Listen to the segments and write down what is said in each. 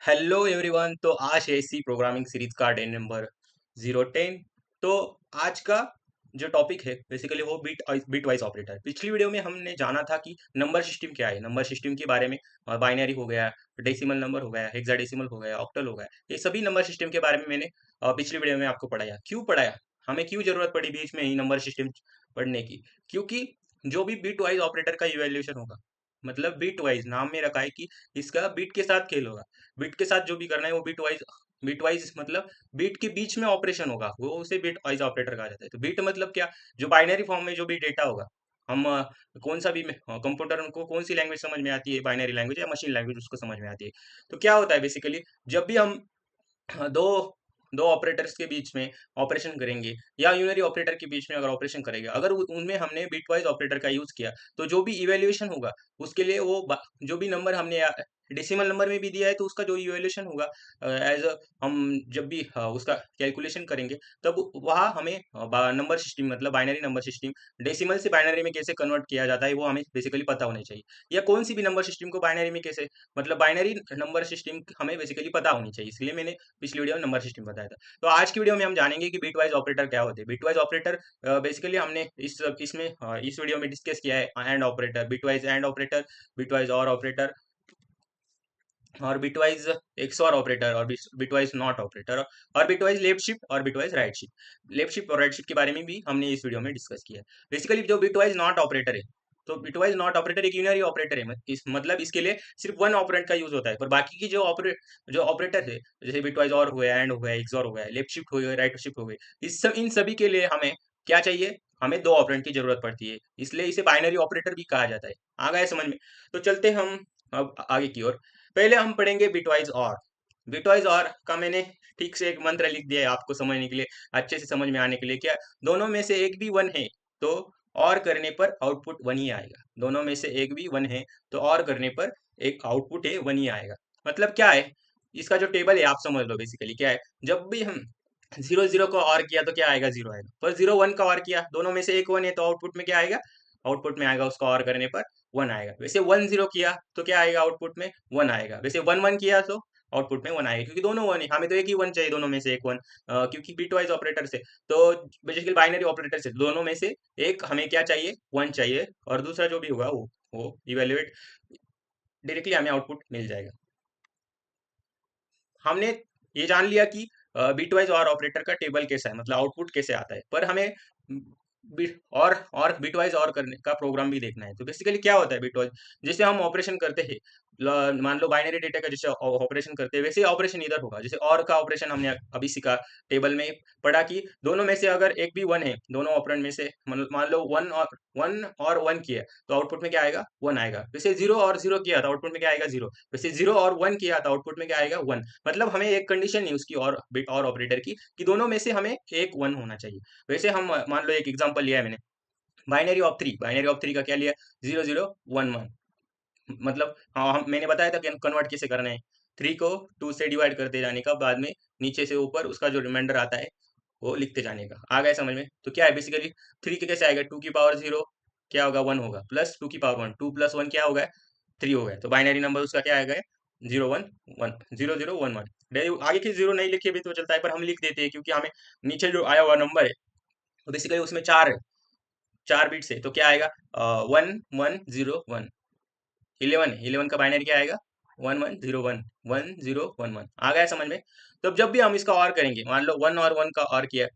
Hello everyone. तो आज है इसी प्रोग्रामिंग सीरीज का डे नंबर 010। तो आज का जो टॉपिक है बेसिकली वो बिट वाइज ऑपरेटर। पिछली वीडियो में हमने जाना था कि नंबर सिस्टम क्या है, नंबर सिस्टम के बारे में। बाइनरी हो गया, डेसिमल नंबर हो गया, हेक्साडेसिमल हो गया, ऑक्टल हो गया, ये सभी नंबर सिस्टम के बारे में मैंने पिछली वीडियो में आपको पढ़ाया। क्यों पढ़ाया, हमें क्यों जरूरत पड़ी बीच में ही नंबर सिस्टम पढ़ने की? क्योंकि जो भी बिट वाइज ऑपरेटर का इवेल्यूशन होगा, मतलब बिट वाइज नाम में रखा है कि इसका बिट के साथ खेल होगा। बिट के साथ जो भी करना है वो बिट वाइज मतलब बिट के बीच में ऑपरेशन होगा, वो उसे बिट वाइज ऑपरेटर कहा जाता है। तो बिट मतलब क्या, जो बाइनरी फॉर्म में जो भी डेटा होगा, हम कौन सा भी कंप्यूटर को कौन सी लैंग्वेज समझ में आती है, बाइनरी लैंग्वेज या मशीन लैंग्वेज उसको समझ में आती है। तो क्या होता है बेसिकली, जब भी हम दो दो ऑपरेटर्स के बीच में ऑपरेशन करेंगे या यूनरी ऑपरेटर के बीच में अगर ऑपरेशन करेंगे, अगर उनमें हमने बिटवाइज ऑपरेटर का यूज किया, तो जो भी इवेल्युएशन होगा उसके लिए जो भी नंबर हमने डेसिमल नंबर में भी दिया है तो उसका जो इवेल्युएशन होगा एज हम जब भी उसका कैलकुलेशन करेंगे, तब वहाँ हमें नंबर सिस्टम मतलब बाइनरी नंबर सिस्टम डेसिमल से बाइनरी में कैसे कन्वर्ट किया जाता है वो हमें बेसिकली पता होना चाहिए। या कौन सी भी नंबर सिस्टम को बाइनरी में कैसे, मतलब बाइनरी नंबर सिस्टम हमें बेसिकली पता होनी चाहिए, इसलिए मैंने पिछली वीडियो में नंबर सिस्टम बताया था। तो आज की वीडियो में हम जानेंगे कि बिटवाइज ऑपरेटर क्या होते हैं। बिटवाइज ऑपरेटर बेसिकली हमने इस वीडियो में डिस्कस किया है and operator, bitwise and operator, bitwise और ऑपरेटर, और बिटवाइज एक्सऑर ऑपरेटर, और बिटवाइज नॉट ऑपरेटर, और बिटवाइज लेफ्ट शिफ्ट और bitwise right shift. Left shift और राइट शिफ्ट के बारे में भी हमने इस वीडियो में डिस्कस किया है। बेसिकली जो बिटवाइज नॉट ऑपरेटर है, तो बिटवाइज नॉट ऑपरेटर एक यूनरी ऑपरेटर है, मतलब इसके लिए सिर्फ वन ऑपरेंड का यूज होता है। पर बाकी की जो ऑपरेटर है, जैसे बिटवाइज और हो गया, एंड हो गया, एक्सऑर हो गया, लेफ्ट शिफ्ट हो गया, राइट शिफ्ट हो गई, इन सभी के लिए हमें क्या चाहिए, हमें दो ऑपरेंड की जरूरत पड़ती है, इसलिए इसे बाइनरी ऑपरेटर भी कहा जाता है। आ गया समझ में? तो चलते हम अब आगे की ओर। पहले हम पढ़ेंगे बिटवाइज और। बिटवाइज और का मैंने ठीक से एक मंत्र लिख दिया है आपको समझने के लिए, अच्छे से समझ में आने के लिए। क्या, दोनों में से एक भी वन है तो और करने पर आउटपुट वन ही आएगा। दोनों में से एक भी वन है तो और करने पर एक आउटपुट है वन ही आएगा। मतलब क्या है, इसका जो टेबल है आप समझ लो। बेसिकली क्या है, जब भी हम जीरो जीरो को और किया तो क्या आएगा, जीरो आएगा। पर जीरो वन का और किया, दोनों में से एक वन है तो आउटपुट में क्या आएगा, आउटपुट में आएगा उसका और करने पर वन आएगा। वैसे वन जीरो किया तो क्या आएगा, आउटपुट में वन आएगा। वैसे वन वन किया तो आउटपुट में वन आएगा, क्योंकि दोनों वन है, हमें तो एक ही वन चाहिए, दोनों में से एक वन। क्योंकि बिटवाइज ऑपरेटर से, तो बेसिकली बाइनरी ऑपरेटर से दोनों में से एक हमें क्या चाहिए, वन चाहिए, और दूसरा जो भी होगा वो इवेल्युएट डायरेक्टली हमें आउटपुट मिल जाएगा। हमने ये जान लिया कि बिटवाइज और ऑपरेटर का टेबल कैसा है, मतलब आउटपुट कैसे आता है। पर हमें और बिटवाइज और करने का प्रोग्राम भी देखना है। तो बेसिकली क्या होता है बिटवाइज, जैसे हम ऑपरेशन करते हैं, मान लो बाइनरी डेटा का जैसे ऑपरेशन करते हैं वैसे ऑपरेशन इधर होगा। जैसे और का ऑपरेशन हमने अभी सीखा, टेबल में पढ़ा कि दोनों में से अगर एक भी वन है, दोनों ऑपरेंड में से मान लो वन और वन किया, तो आउटपुट में क्या आएगा, वन आएगा। वैसे जीरो और जीरो किया तो आउटपुट में क्या आएगा, जीरो। वैसे जीरो और वन किया तो आउटपुट में क्या आएगा, वन। मतलब हमें एक कंडीशन नहीं उसकी और बिट और ऑपरेटर की, कि दोनों में से हमें एक वन होना चाहिए। वैसे हम मान लो एक एग्जांपल लिया है मैंने, बाइनरी ऑफ थ्री का क्या लिया, जीरो जीरो वन वन। मतलब हाँ, मैंने बताया था कि कन्वर्ट कैसे करना है। थ्री को टू से डिवाइड करते जाने का, बाद में नीचे से ऊपर उसका जो रिमाइंडर आता है वो लिखते जाने का। आ गया समझ में? तो क्या है बेसिकली, थ्री के कैसे आएगा, टू की पावर जीरो क्या होगा, वन होगा, प्लस टू की power one, two plus one क्या होगा, थ्री हो गया। तो बाइनरी नंबर उसका क्या आएगा, zero one one, zero zero one one. आगे की जीरो नहीं लिखे भी तो चलता है, पर हम लिख देते हैं क्योंकि हमें नीचे जो आया हुआ नंबर है तो बेसिकली उसमें चार है, चार बिट्स है। तो क्या आएगा, one one zero one. Eleven है, इलेवन का बाइनरी क्या आएगा, one one zero one, one zero one one. आ गया समझ में? तो जब भी हम इसका और करेंगे, मान लो वन और वन का और किया,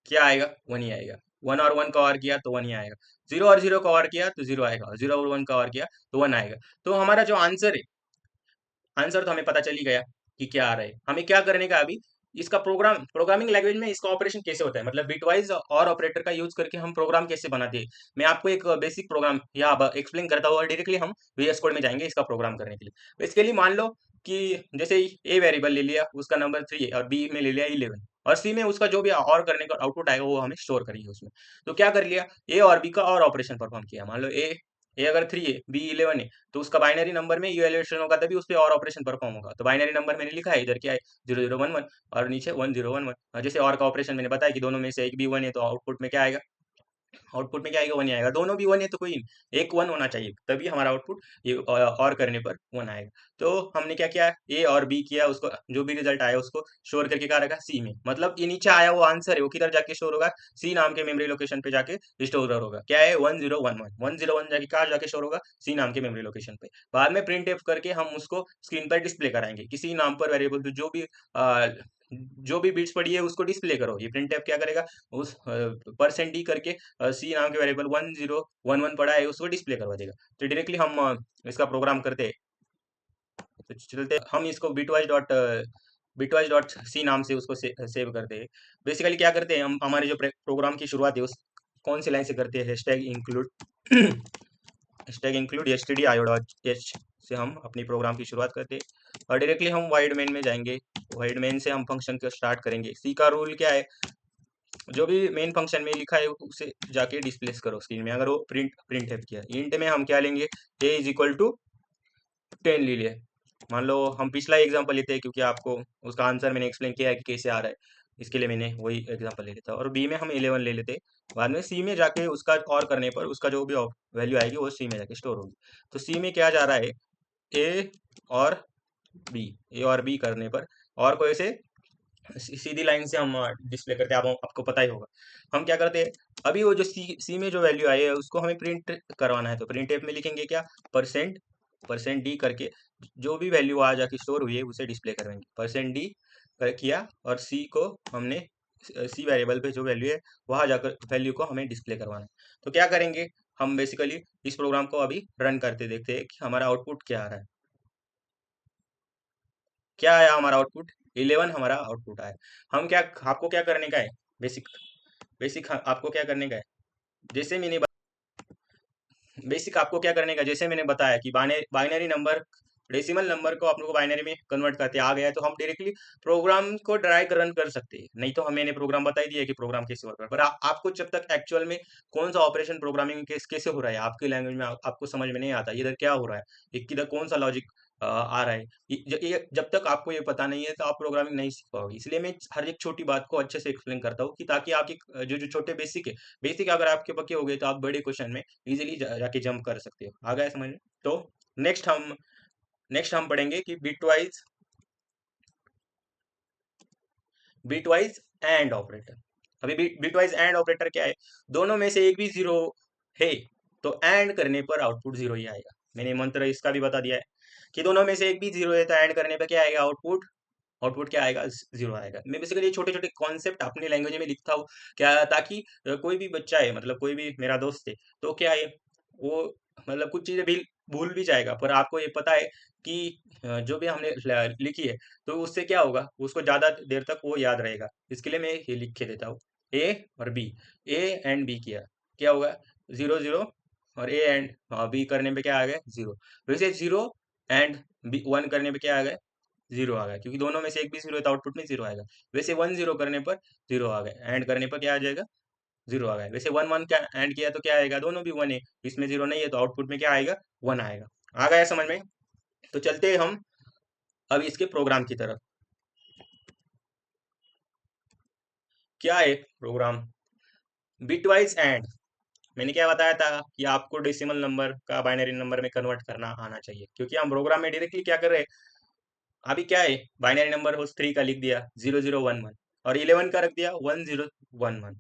क्या आएगा, वन ही आएगा। वन और वन का और किया तो वन ही आएगा। जीरो और जीरो का और किया तो जीरो आएगा, और जीरो और वन का और किया तो वन आएगा। तो हमारा जो आंसर है, आंसर तो हमें पता चल ही गया कि क्या आ रहा है। हमें क्या करने का अभी, इसका प्रोग्रामिंग लैंग्वेज में इसका ऑपरेशन कैसे होता है, मतलब बिटवाइज और ऑपरेटर का यूज करके हम प्रोग्राम कैसे बनाते हैं। मैं आपको एक बेसिक प्रोग्राम यहाँ एक्सप्लेन करता हूँ, और डायरेक्टली हम VS कोड में जाएंगे इसका प्रोग्राम करने के लिए। बेसिकली मान लो कि जैसे ए वेरिएबल ले लिया, उसका नंबर थ्री है, और बी में ले लिया 11, और सी में उसका जो भी और करने का आउटपुट आएगा वो हमें स्टोर करिए उसमें। तो क्या कर लिया, ए और बी का और ऑपरेशन परफॉर्म किया। मान लो ए अगर थ्री है, बी 11 है, तो उसका बाइनरी नंबर में इवैल्यूएशन होगा, तभी उस पर और ऑपरेशन परफॉर्म होगा। तो बाइनरी नंबर मैंने लिखा है इधर क्या है, जीरो जीरो वन वन, और नीचे वन जीरो वन वन। जैसे और का ऑपरेशन मैंने बताया कि दोनों में से एक भी वन है तो आउटपुट में क्या आएगा, आउटपुट में क्या आएगा, 1 ही आएगा। दोनों भी 1 है तो कोई एक 1 होना चाहिए, तभी हमारा आउटपुट ये और करने पर 1 आएगा। तो हमने क्या किया, ए और बी किया, उसको जो भी रिजल्ट आया उसको स्टोर करके कहाँ रखा, सी में। मतलब ये नीचे आया वो आंसर है वो किधर जाके स्टोर होगा, सी नाम के मेमोरी लोकेशन पे जाके स्टोर होगा। क्या है, 1011 जाके कहाँ जाके स्टोर होगा, सी नाम के मेमोरी लोकेशन पे। बाद में प्रिंट एफ करके हम उसको स्क्रीन पर डिस्प्ले कराएंगे। किसी नाम पर वेरिएबल जो भी बिट्स पड़ी है उसको डिस्प्ले करो। ये प्रिंट एफ क्या करेगा, उस परसेंट डी करके सी नाम के वेरिएबल 1011 पड़ा है उसको डिस्प्ले करवा देगा। तो डायरेक्टली हम इसका प्रोग्राम करते हैं। तो चलते हम इसको बिटवाइज डॉट सी नाम से उसको सेव करते हैं। बेसिकली क्या करते हैं, हम हमारे जो प्रोग्राम की शुरुआत है उस कौन सी लाइन से करते हैं, hashtag include stdio dot h से हम अपनी प्रोग्राम की शुरुआत करते हैं। और डायरेक्टली हम वाइड मेन में जाएंगे। वाइड मेन से हम फंक्शन को स्टार्ट करेंगे। सी का रूल क्या है, जो भी मेन फंक्शन में लिखा है उसे जाके डिस्प्लेस करो स्क्रीन में। अगर वो प्रिंट है किया, इंट में हम क्या लेंगे, a इज इक्वल टू 10 ले लिए। मान लो हम पिछला एग्जांपल लेते हैं क्योंकि आपको उसका आंसर मैंने एक्सप्लेन किया है कि कैसे आ रहा है, इसके लिए मैंने वही एग्जांपल ले लेता। और बी में हम 11 ले लेते। बाद में सी में जाके उसका और करने पर उसका जो भी वैल्यू आएगी वो सी में जाके स्टोर होगी। तो सी में क्या जा रहा है, ए और ए और बी करने पर, और कोई से सीधी लाइन से हम डिस्प्ले करते हैं। आपको पता ही होगा हम क्या करते हैं। अभी वो जो सी में जो वैल्यू आई है उसको हमें प्रिंट करवाना है, तो प्रिंट एफ में लिखेंगे क्या, परसेंट डी करके जो भी वैल्यू आ जाके स्टोर हुई है उसे डिस्प्ले करेंगे। परसेंट डी किया और सी को हमने सी वेरिएबल पे जो वैल्यू है वहां जाकर वैल्यू को हमें डिस्प्ले करवाना है। तो क्या करेंगे, हम बेसिकली इस प्रोग्राम को अभी रन करते देखते हैं कि हमारा आउटपुट क्या आ रहा है। क्या आया हमारा आउटपुट, 11 हमारा आउटपुट आया। हम क्या, आपको क्या करने का है, बेसिक बेसिक आपको क्या करने का है, जैसे मैंने बेसिक आपको क्या करने का, जैसे मैंने बताया कि बाइनरी नंबर डेसिमल नंबर को आप लोग को बाइनरी में कन्वर्ट करते आ गया है, तो हम डायरेक्टली प्रोग्राम को ड्राइव रन कर सकते हैं। नहीं तो मैंने प्रोग्राम बता ही दिया कि प्रोग्राम कैसे वर्क पर आपको जब तक एक्चुअल में कौन सा ऑपरेशन प्रोग्रामिंग कैसे हो रहा है आपकी लैंग्वेज में आपको समझ में नहीं आता, इधर क्या हो रहा है, किधर कौन सा लॉजिक आ रहा है, जब तक आपको ये पता नहीं है तो आप प्रोग्रामिंग नहीं सीख पाओगे। इसलिए मैं हर एक छोटी बात को अच्छे से एक्सप्लेन करता हूँ कि ताकि आपके जो जो छोटे बेसिक अगर आपके पक्के हो गए तो आप बड़े क्वेश्चन में इजीली जाके जंप कर सकते हो। आ गया समझ में। तो नेक्स्ट हम पढ़ेंगे कि बिटवाइज एंड ऑपरेटर। अभी बिटवाइज एंड ऑपरेटर क्या है, दोनों में से एक भी जीरो है तो एंड करने पर आउटपुट जीरो ही आएगा। मैंने मंत्र इसका भी बता दिया है कि दोनों में से एक भी जीरो है तो एंड करने पर क्या आएगा, आउटपुट क्या आएगा, जीरो आएगा। मैं बेसिकली छोटे छोटे कॉन्सेप्ट अपनी लैंग्वेज में लिखता हूँ क्या, ताकि कोई भी बच्चा है, मतलब कोई भी मेरा दोस्त है तो क्या है वो, मतलब कुछ चीजें भी भूल भी जाएगा, पर आपको ये पता है कि जो भी हमने लिखी है तो उससे क्या होगा, उसको ज्यादा देर तक वो याद रहेगा। इसके लिए मैं ये लिख के देता हूँ, ए और बी, ए एंड बी किया, क्या होगा, 0 0। और ए एंड बी करने पे क्या आ गया, जीरो। वैसे 0 एंड बी 1 करने पे क्या आ गया, जीरो आ गया, क्योंकि दोनों में से एक भी जीरो है तो आउटपुट में जीरो आएगा। वैसे 1 0 करने पर जीरो आ गया, एंड करने पर क्या आ जाएगा, जीरो आ गया। वैसे 1 1 क्या एंड किया तो क्या आएगा, दोनों भी 1 है, इसमें जीरो नहीं है तो आउटपुट में क्या आएगा, 1 आएगा। आ गया समझ में। तो चलते हैं हम अब इसके प्रोग्राम की तरफ। क्या है प्रोग्राम, बिटवाइज एंड। मैंने क्या बताया था कि आपको डेसिमल नंबर का बाइनरी नंबर में कन्वर्ट करना आना चाहिए, क्योंकि हम प्रोग्राम में डायरेक्टली क्या कर रहे हैं, अभी क्या है, बाइनरी नंबर हो 3 का लिख दिया 0011, और 11 का रख दिया 1011।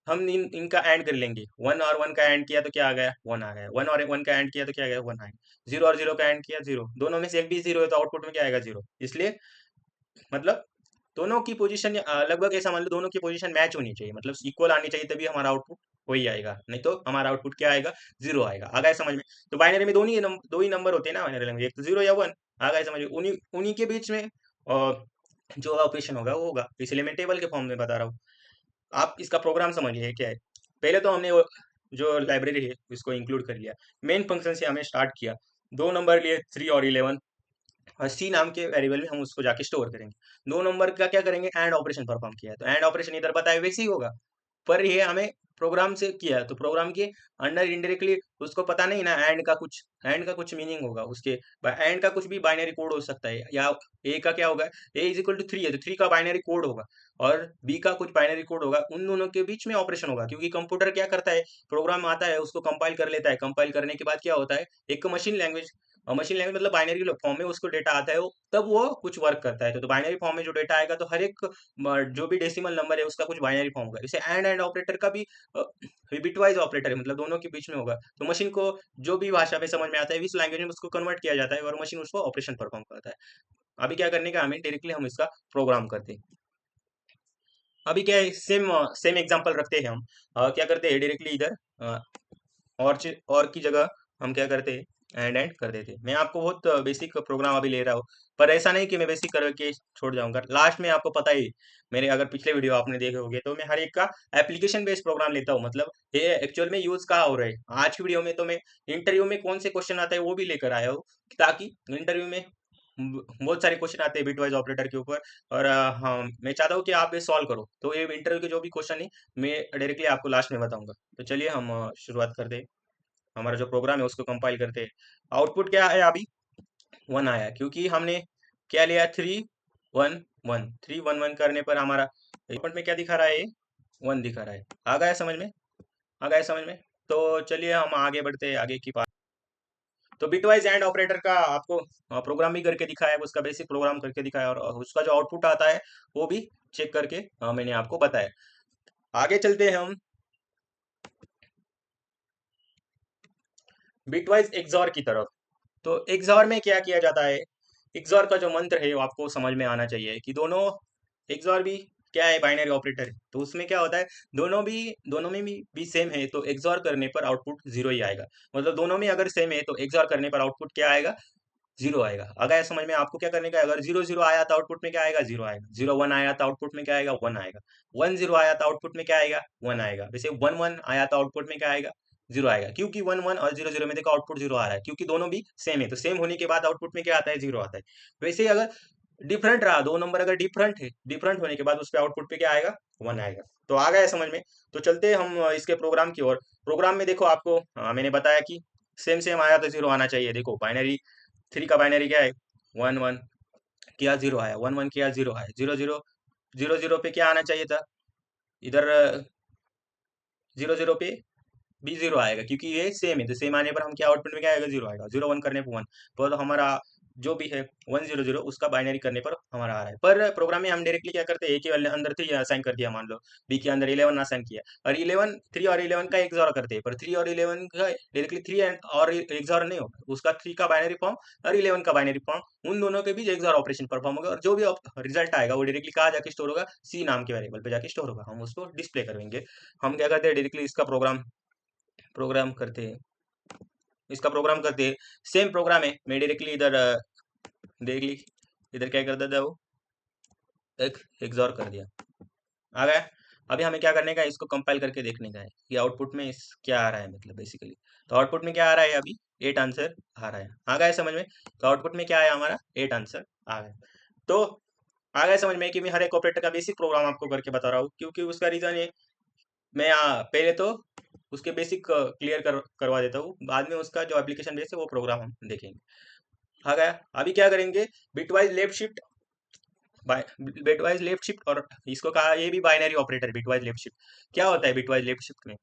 हम इनका एंड कर लेंगे, 1 और 1 का एंड किया तो क्या आ गया, 1 आ गया। 1 और 1 का एंड किया तो क्या आ गया, 1 आएगा। 0 और 0 का एंड किया, जीरो। दोनों में से एक भी जीरो है तो आउटपुट में क्या आएगा, जीरो। इसलिए मतलब दोनों की पोजीशन लगभग ऐसा मान लो दोनों की पोजीशन मैच होनी चाहिए, मतलब इक्वल आनी चाहिए, तभी हमारा आउटपुट वही आएगा, नहीं तो हमारा आउटपुट क्या आएगा, जीरो आएगा। आ गया समझ में। तो बाइनरी में दो ही नंबर होते हैं ना बाइनरी लैंग्वेज, एक तो 0 या 1। आ गया समझ में। उन्हीं उन्हीं के बीच में जो ऑपरेशन होगा वो होगा, इसलिए मैं टेबल के फॉर्म में बता रहा हूँ। आप इसका प्रोग्राम समझिए क्या है। पहले तो हमने जो लाइब्रेरी है उसको इंक्लूड कर लिया, मेन फंक्शन से हमें स्टार्ट किया, दो नंबर लिए 3 और 11, और सी नाम के वेरिएबल में हम उसको जाके स्टोर करेंगे। दो नंबर का क्या करेंगे, एंड ऑपरेशन परफॉर्म किया है तो एंड ऑपरेशन इधर बताए वैसे ही होगा, पर ये हमें प्रोग्राम से किया है, तो प्रोग्राम के अंडर इनडायरेक्टली उसको पता नहीं ना एंड का कुछ मीनिंग होगा उसके। एंड का कुछ भी बाइनरी कोड हो सकता है, या ए का क्या होगा, ए इज इक्वल टू 3 है तो 3 का बाइनरी कोड होगा, और बी का कुछ बाइनरी कोड होगा, उन दोनों के बीच में ऑपरेशन होगा। क्योंकि कंप्यूटर क्या करता है, प्रोग्राम आता है उसको कंपाइल कर लेता है, कंपाइल करने के बाद क्या होता है, एक मशीन लैंग्वेज, और मशीन लैंग्वेज मतलब बाइनरी फॉर्म में उसको डेटा आता है, वो तब वो कुछ वर्क करता है। तो बाइनरी फॉर्म में जो डेटा आएगा, तो हर एक जो भी डेसिमल नंबर है उसका कुछ बाइनरी फॉर्म होगा। जैसे एंड ऑपरेटर का भी बिटवाइज ऑपरेटर है, मतलब दोनों के बीच में होगा। तो मशीन को जो भी भाषा में समझ में आता है, इस लैंग्वेज में उसको कन्वर्ट किया जाता है, और मशीन उसको ऑपरेशन परफॉर्म करता है। अभी क्या करने का, हमें डायरेक्टली हम इसका प्रोग्राम करते हैं। अभी क्या है, सेम सेम एग्जांपल रखते हैं हम। क्या करते हैं डायरेक्टली इधर, और की जगह हम क्या करते हैं, एंड कर देते हैं। मैं आपको बहुत बेसिक प्रोग्राम अभी ले रहा हूँ, पर ऐसा नहीं कि मैं बेसिक करके छोड़ जाऊंगा। लास्ट में आपको पता ही, मेरे अगर पिछले वीडियो आपने देखे होंगे, तो मैं हर एक का एप्लीकेशन बेस्ड प्रोग्राम लेता हूँ। मतलब ये एक्चुअल में यूज कहाँ हो रहा है। आज की वीडियो में तो मैं इंटरव्यू में कौन से क्वेश्चन आते हैं वो भी लेकर आया हूँ, ताकि इंटरव्यू में बहुत सारे क्वेश्चन आते हैं बिटवाइज ऑपरेटर के ऊपर, और हाँ, मैं चाहता हूँ कि आप ये सॉल्व करो। तो ये इंटरव्यू के जो भी क्वेश्चन है, मैं डायरेक्टली आपको लास्ट में बताऊंगा। तो चलिए हम शुरुआत करते हैं। हमारा जो प्रोग्राम है उसको कंपाइल करते हैं। आउटपुट क्या है अभी, 1 आया, क्योंकि हमने क्या लिया, 3 1 1, 3 1 1 करने पर हमारा आउटपुट में क्या दिखा रहा है, 1 दिखा रहा है। आ गया समझ में, आ गया समझ में। तो चलिए हम आगे बढ़ते हैं, आगे की बात। तो बिटवाइज एंड ऑपरेटर का आपको प्रोग्राम भी करके दिखाया, उसका बेसिक प्रोग्राम करके दिखाया, और उसका जो आउटपुट आता है वो भी चेक करके मैंने आपको बताया। आगे चलते हैं हम बिटवाइज एक्सॉर की तरफ। तो एक्सॉर में क्या किया जाता है, एक्सॉर का जो मंत्र है वो आपको समझ में आना चाहिए कि दोनों, एक्सॉर भी क्या है, बाइनरी ऑपरेटर है। तो उसमें क्या होता है, दोनों में भी सेम है, तो एक्सॉर करने पर आउटपुट जीरो ही आएगा। मतलब दोनों में अगर सेम है तो एक्सॉर करने पर आउटपुट क्या आएगा, जीरो आएगा। अगर समझ में, आपको क्या करने का है, अगर 0 0 आया तो आउटपुट में क्या आएगा, जीरो आएगा। 0 1 आया तो आउटपुट में क्या आएगा, 1 आएगा। 1 0 आया तो आउटपुट में क्या आएगा, 1 आएगा। वैसे 1 1 आया तो आउटपुट में क्या आएगा, जीरो आएगा। क्योंकि 1 1 और 0 0 में देखो आउटपुट जीरो आ रहा है, क्योंकि दोनों भी सेम है, तो सेम होने के बाद आउटपुट में क्या आता है, जीरो आता है। वैसे ही अगर डिफरेंट रहा, दो नंबर अगर डिफरेंट है, डिफरेंट होने के बाद उस पे आउटपुट पे क्या आएगा, 1 आएगा। तो आ गया समझ में। तो चलते हैं हम इसके प्रोग्राम की ओर। प्रोग्राम में देखो आपको मैंने बताया कि सेम सेम आया तो जीरो आना चाहिए। देखो बाइनरी, 3 का बाइनरी क्या है, 1 1 किया, जीरो आया। 1 1 किया, जीरो आया। 0 0 0 0 पे क्या आना चाहिए था, इधर 0 0 पे भी जीरो आएगा, क्योंकि ये सेम है। तो सेम आने पर हम क्या, आउटपुट में क्या आएगा, जीरो आएगा। 0 1 करने पर 1, पर हमारा जो भी है 1 0 0 उसका बाइनरी करने पर हमारा आ रहा है। पर प्रोग्राम में हम डायरेक्टली क्या करते हैं, ए के अंदर 3 असाइन कर दिया मान लो, बी के अंदर 11 असाइन किया, और 11 3 और 11 का एक्सॉर करते हैं। पर 3 और 11 का डायरेक्टली 3 और एक्सॉर नहीं होगा, उसका 3 का बाइनरी फॉर्म और 11 का बाइनरी फॉर्म, उन दोनों के बीच एक्सॉर ऑपरेशन परफॉर्म होगा, और जो भी रिजल्ट आएगा वो डायरेक्टली कहाँ जाके स्टोर होगा, सी नाम के वेरिएबल पे जाके स्टोर होगा, हम उसको डिस्प्ले करेंगे। हम क्या करते हैं, डायरेक्टली इसका प्रोग्राम प्रोग्राम करते हैं, इसका प्रोग्राम करते हैं। सेम प्रोग्राम है, मैं डायरेक्टली इधर देख ली, इधर क्या कर देता है वो, एक एक्सॉर कर दिया, आ गया। अभी हमें क्या करने का है, इसको कंपाइल करके देखने का है कि आउटपुट में इस क्या आ रहा है, मतलब बेसिकली। तो आउटपुट में क्या आ रहा है, अभी 8 आंसर आ रहा है। आ गया समझ में। तो आउटपुट में क्या आया हमारा, 8 आंसर आ गया। तो आ गया समझ में कि मैं हर एक ऑपरेटर का बेसिक प्रोग्राम आपको करके बता रहा हूँ, क्योंकि उसका रीजन है, मैं पहले तो उसके बेसिक क्लियर करवा देता हूँ, बाद में उसका जो एप्लीकेशन बेस है वो प्रोग्राम हम देखेंगे। आ गया। अभी क्या करेंगे, bitwise left shift, bitwise left shift, और इसको कहा, ये भी binary operator bitwise left shift. क्या होता है बिटवाइज लेफ्ट शिफ्ट में,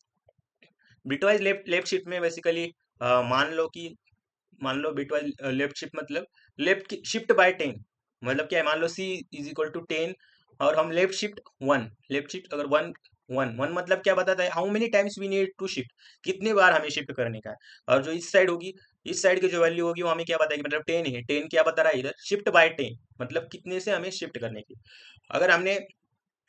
बिटवाइज लेफ्ट लेफ्ट शिफ्ट में बेसिकली मान लो बिटवाइज लेफ्ट शिफ्ट मतलब लेफ्ट की शिफ्ट बाय 10। मतलब क्या है, मान लो सी इज इक्वल टू 10, और हम लेफ्ट शिफ्ट 1, लेफ्ट शिफ्ट अगर 1 1 1 मतलब क्या बताता है, how many times we need to shift, कितनी बार हमें शिफ्ट करने का है। और जो इस साइड होगी, इस साइड की जो वैल्यू होगी वो हमें क्या बताएगी, मतलब 10 है, 10 क्या बता रहा है इधर, शिफ्ट बाय 10, मतलब कितने से हमें शिफ्ट करने की। अगर हमने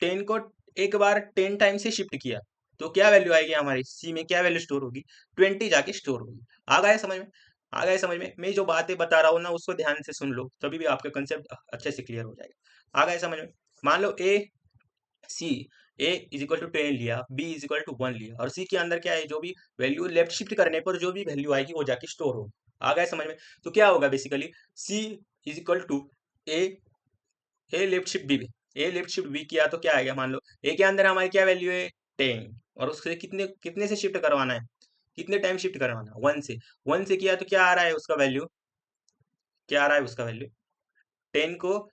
10 को एक बार 10 टाइम से शिफ्ट किया, तो क्या वैल्यू आएगी हमारी, सी में क्या वैल्यू स्टोर होगी, 20 जाके स्टोर होगी। आ गया समझ में, आ गया समझ में। मैं जो बातें बता रहा हूँ ना, उसको ध्यान से सुन लो, तभी भी आपका कंसेप्ट अच्छे से क्लियर हो जाएगा। आ गया समझ में। मान लो ए सी, ए इज इक्वल टू 10 लिया, बी इज इक्वल टू 1 लिया, और सी के अंदर क्या है, जो भी वैल्यू लेफ्ट शिफ्ट करने पर जो भी वैल्यू आएगी वो जाके स्टोर होगी। आ गया समझ में। तो क्या होगा basically, C is equal to A, A left shift B, A left shift B किया तो क्या आएगा, मान लो ए के अंदर हमारी क्या वैल्यू है, 10, और उससे कितने कितने से शिफ्ट करवाना है, कितने टाइम शिफ्ट करवाना है, 1 से। 1 से किया तो क्या आ रहा है उसका वैल्यू, क्या आ रहा है उसका वैल्यू, 10 को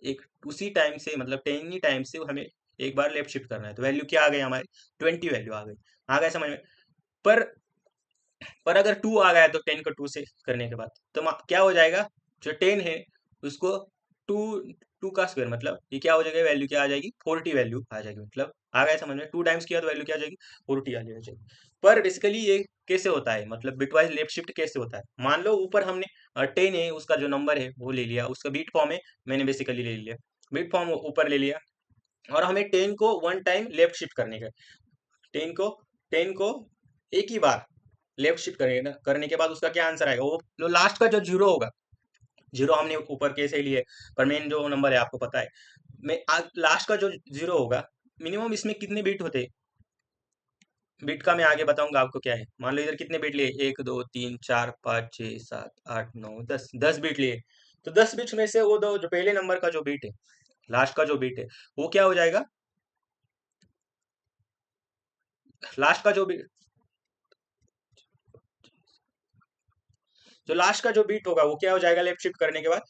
एक उसी टाइम से, मतलब 10 ही टाइम से हमें एक बार लेफ्ट शिफ्ट करना है, तो वैल्यू क्या आ गई हमारी, 20 वैल्यू आ गई। आ गया समझ में। पर पर अगर 2 आ गया तो 10 को 2 से करने के बाद तो क्या हो जाएगा, जो 10 है उसको 2 2 का स्क्वायर, मतलब ये क्या हो जाएगा, वैल्यू क्या आ जाएगी, 40 वैल्यू आ जाएगी। मतलब आ गया समझ में, 2 टाइम्स किया तो वैल्यू क्या आ जाएगी, 40 आ जाएगी। पर बेसिकली ये कैसे होता है, मतलब बिटवाइज लेफ्ट शिफ्ट कैसे होता है। मान लो ऊपर हमने 10 है, उसका जो नंबर है वो ले लिया, उसका बीट फॉर्म है, मैंने बेसिकली ले लिया, बीट फॉर्म ऊपर ले लिया, और हमें 10 को 1 टाइम लेफ्ट शिफ्ट करने का, 10 को 10 को एक ही बार लेफ्ट शिफ्ट करने के बाद उसका क्या आंसर आएगा, वो जो लास्ट का जो जीरो होगा, जीरो हमने ऊपर कैसे लिए, पर मेन जो नंबर है आपको पता है, मैं लास्ट का जो जीरो होगा, मिनिमम इसमें कितने बीट होते हैं, बीट का मैं आगे बताऊंगा आपको क्या है। मान लो इधर कितने बीट लिए, 1 2 3 4 5 6 7 8 9 10, 10 बीट लिए। तो 10 बीट में से वो दो जो पहले नंबर का जो बीट है, लास्ट का जो बीट है, वो क्या हो जाएगा, लास्ट का जो बीट, जो लास्ट का जो बीट होगा वो क्या हो जाएगा, लेफ्ट शिफ्ट करने के बाद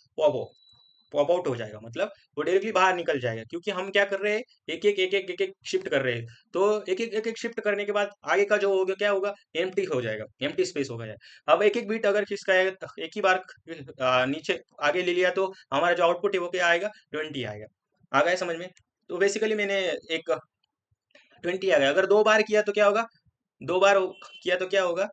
पॉप आउट हो जाएगा, मतलब वो डायरेक्टली बाहर निकल जाएगा, क्योंकि हम क्या कर रहे हैं, एक एक शिफ्ट कर रहे हैं। तो एक एक शिफ्ट करने के बाद आगे का जो होगा क्या होगा, एम्प्टी हो जाएगा, एम्प्टी स्पेस हो गया। अब एक एक बीट अगर किसका है, एक ही बार नीचे आगे ले लिया तो हमारा जो आउटपुट है वो क्या आएगा, 20 आएगा। आ गया समझ में। तो बेसिकली मैंने एक 20 आ गया, अगर 2 बार किया तो क्या होगा, 2 बार किया तो क्या होगा,